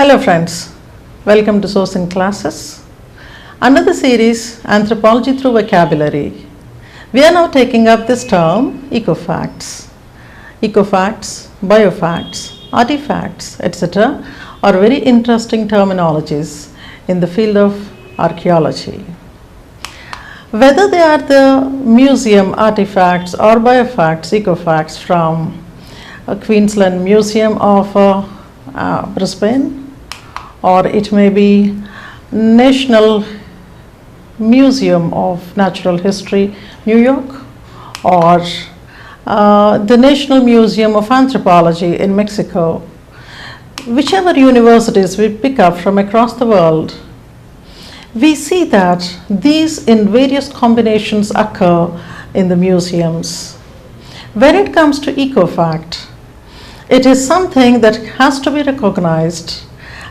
Hello friends, welcome to Sosin classes. Under the series Anthropology through Vocabulary, we are now taking up this term Ecofacts. Ecofacts, Biofacts, Artifacts, etc. are very interesting terminologies in the field of archaeology. Whether they are the museum artifacts or biofacts, ecofacts from Queensland Museum of Brisbane, or it may be National Museum of Natural History, New York, or the National Museum of Anthropology in Mexico. Whichever universities we pick up from across the world, we see that these in various combinations occur in the museums. When it comes to ecofact, it is something that has to be recognized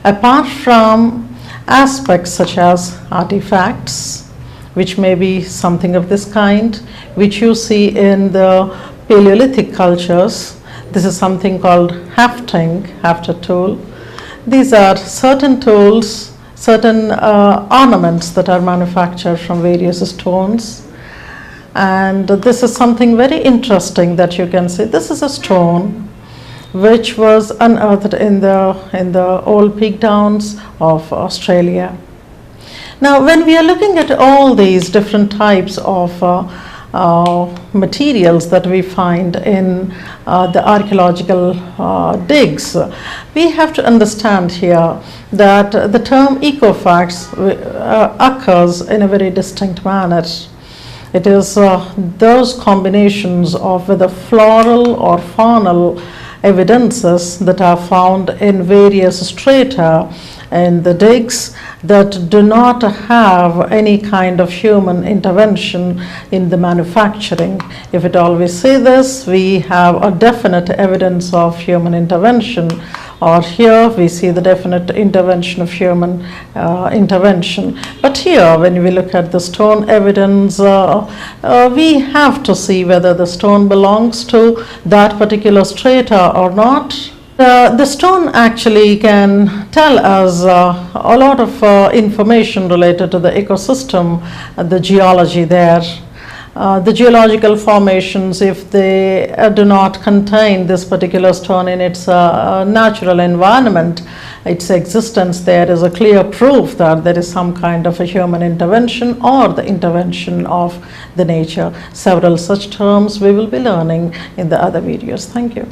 apart from aspects such as artifacts, which may be something of this kind, which you see in the Paleolithic cultures. This is something called hafting, hafter tool. These are certain tools, certain ornaments that are manufactured from various stones. And this is something very interesting that you can see. This is a stone which was unearthed in the old peak downs of Australia. Now, when we are looking at all these different types of materials that we find in the archaeological digs, we have to understand here that the term ecofacts occurs in a very distinct manner. It is those combinations of whether floral or faunal evidences that are found in various strata in the digs that do not have any kind of human intervention in the manufacturing. If it always say this, we have a definite evidence of human intervention, or here we see the definite intervention of human intervention. But here, when we look at the stone evidence, we have to see whether the stone belongs to that particular strata or not. The stone actually can tell us a lot of information related to the ecosystem, the geology there. The geological formations, if they do not contain this particular stone in its natural environment, its existence, there is a clear proof that there is some kind of a human intervention or the intervention of the nature. Several such terms we will be learning in the other videos. Thank you.